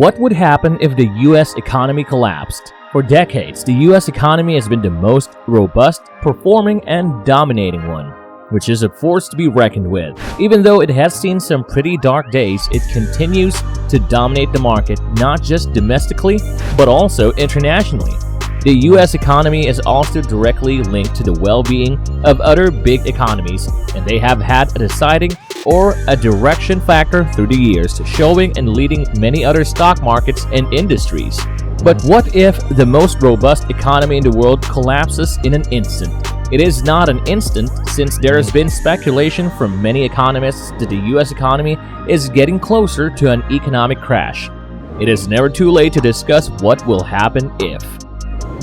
What would happen if the US economy collapsed? For decades, the US economy has been the most robust, performing, and dominating one, which is a force to be reckoned with. Even though it has seen some pretty dark days, it continues to dominate the market, not just domestically, but also internationally. The US economy is also directly linked to the well-being of other big economies, and they have had a deciding or a direction factor through the years, showing and leading many other stock markets and industries. But what if the most robust economy in the world collapses in an instant? It is not an instant, since there has been speculation from many economists that the US economy is getting closer to an economic crash. It is never too late to discuss what will happen if.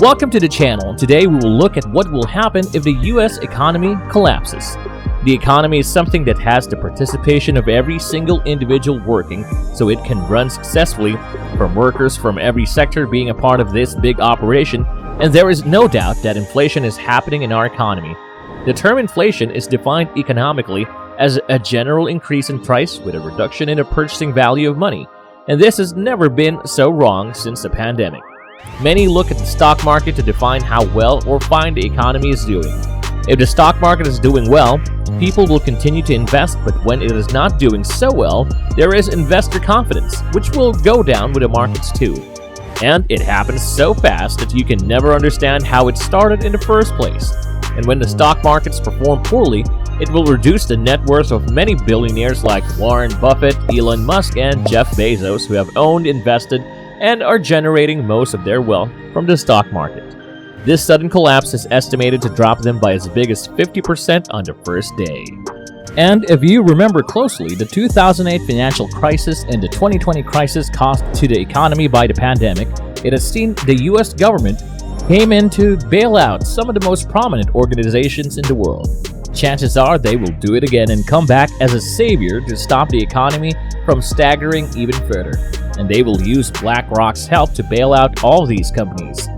Welcome to the channel. Today we will look at what will happen if the US economy collapses. The economy is something that has the participation of every single individual working, so it can run successfully, from workers from every sector being a part of this big operation, and there is no doubt that inflation is happening in our economy. The term inflation is defined economically as a general increase in price with a reduction in the purchasing value of money, and this has never been so wrong since the pandemic. Many look at the stock market to define how well or fine the economy is doing. If the stock market is doing well, people will continue to invest, but when it is not doing so well, there is investor confidence, which will go down with the markets too. And it happens so fast that you can never understand how it started in the first place. And when the stock markets perform poorly, it will reduce the net worth of many billionaires like Warren Buffett, Elon Musk, and Jeff Bezos, who have owned, invested, and are generating most of their wealth from the stock market. This sudden collapse is estimated to drop them by as big as 50% on the first day. And if you remember closely, the 2008 financial crisis and the 2020 crisis caused to the economy by the pandemic, it has seen the US government came in to bail out some of the most prominent organizations in the world. Chances are they will do it again and come back as a savior to stop the economy from staggering even further. And they will use BlackRock's help to bail out all these companies.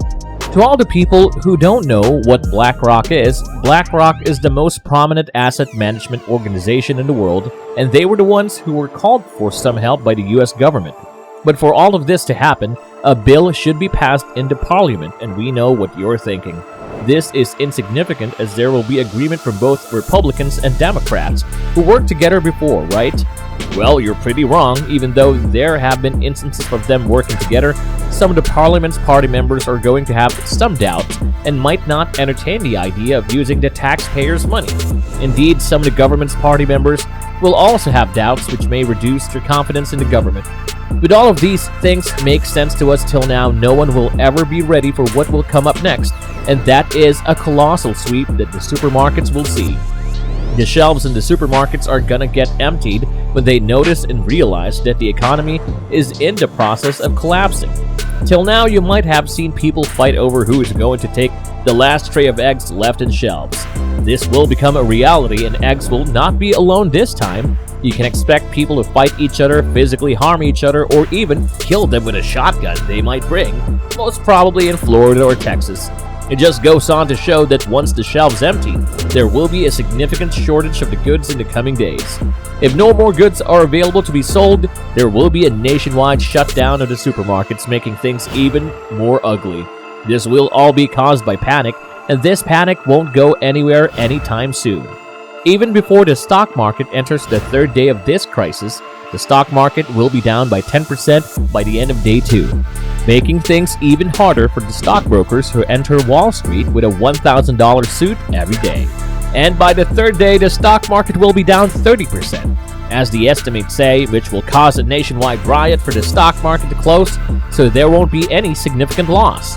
To all the people who don't know what BlackRock is the most prominent asset management organization in the world, and they were the ones who were called for some help by the US government. But for all of this to happen, a bill should be passed into Parliament, and we know what you're thinking. This is insignificant, as there will be agreement from both Republicans and Democrats who worked together before, right? Well, you're pretty wrong. Even though there have been instances of them working together, some of the Parliament's party members are going to have some doubts and might not entertain the idea of using the taxpayers' money. Indeed, some of the government's party members will also have doubts, which may reduce their confidence in the government. With all of these things make sense to us till now, no one will ever be ready for what will come up next, and that is a colossal sweep that the supermarkets will see. The shelves in the supermarkets are gonna get emptied when they notice and realize that the economy is in the process of collapsing. Till now, you might have seen people fight over who is going to take the last tray of eggs left in shelves. This will become a reality, and eggs will not be alone this time. You can expect people to fight each other, physically harm each other, or even kill them with a shotgun they might bring, most probably in Florida or Texas. It just goes on to show that once the shelves empty, there will be a significant shortage of the goods in the coming days. If no more goods are available to be sold, there will be a nationwide shutdown of the supermarkets, making things even more ugly. This will all be caused by panic, and this panic won't go anywhere anytime soon. Even before the stock market enters the third day of this crisis, the stock market will be down by 10% by the end of day 2, making things even harder for the stockbrokers who enter Wall Street with a $1,000 suit every day. And by the third day, the stock market will be down 30%, as the estimates say, which will cause a nationwide riot for the stock market to close, so there won't be any significant loss.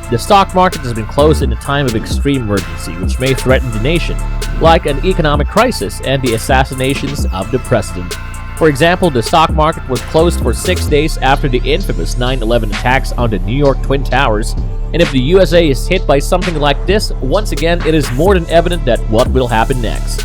The stock market has been closed in a time of extreme emergency, which may threaten the nation, like an economic crisis and the assassinations of the president. For example, the stock market was closed for 6 days after the infamous 9/11 attacks on the New York Twin Towers, and if the USA is hit by something like this, once again, it is more than evident that what will happen next.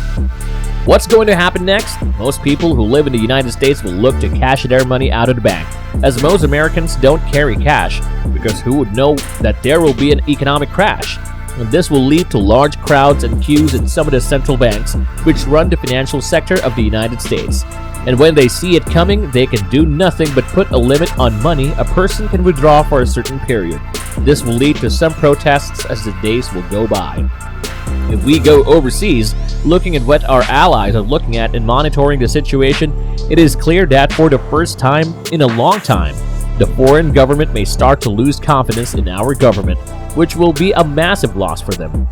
What's going to happen next? Most people who live in the United States will look to cash their money out of the bank, as most Americans don't carry cash, because who would know that there will be an economic crash? And this will lead to large crowds and queues in some of the central banks, which run the financial sector of the United States. And when they see it coming, they can do nothing but put a limit on money a person can withdraw for a certain period. This will lead to some protests as the days will go by. If we go overseas, looking at what our allies are looking at and monitoring the situation, it is clear that for the first time in a long time, the foreign government may start to lose confidence in our government, which will be a massive loss for them.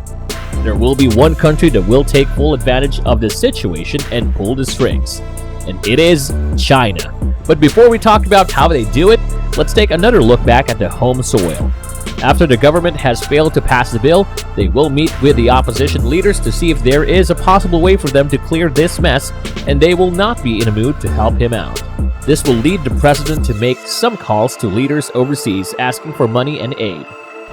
There will be one country that will take full advantage of the situation and pull the strings, and it is China. But before we talk about how they do it, let's take another look back at the home soil. After the government has failed to pass the bill, they will meet with the opposition leaders to see if there is a possible way for them to clear this mess, and they will not be in a mood to help him out. This will lead the president to make some calls to leaders overseas asking for money and aid.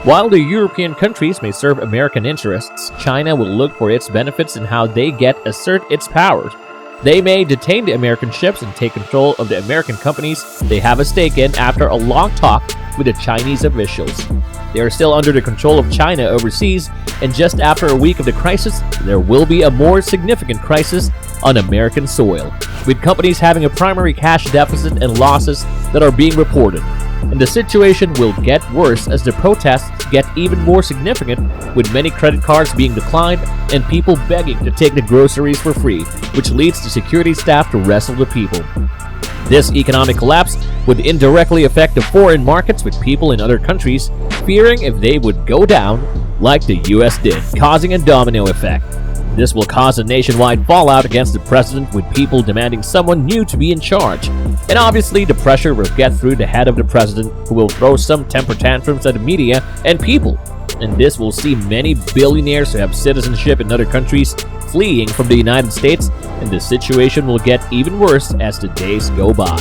While the European countries may serve American interests, China will look for its benefits in how they assert its powers. They may detain the American ships and take control of the American companies they have a stake in after a long talk with the Chinese officials. They are still under the control of China overseas, and just after a week of the crisis, there will be a more significant crisis on American soil, with companies having a primary cash deficit and losses that are being reported. And the situation will get worse as the protests get even more significant, with many credit cards being declined and people begging to take the groceries for free, which leads to security staff to wrestle the people. This economic collapse would indirectly affect the foreign markets, with people in other countries fearing if they would go down like the US did, causing a domino effect. This will cause a nationwide fallout against the president, with people demanding someone new to be in charge. And obviously, the pressure will get through the head of the president, who will throw some temper tantrums at the media and people. And this will see many billionaires who have citizenship in other countries fleeing from the United States, and the situation will get even worse as the days go by.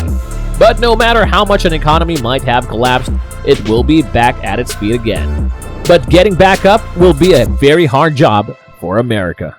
But no matter how much an economy might have collapsed, it will be back at its feet again. But getting back up will be a very hard job for America.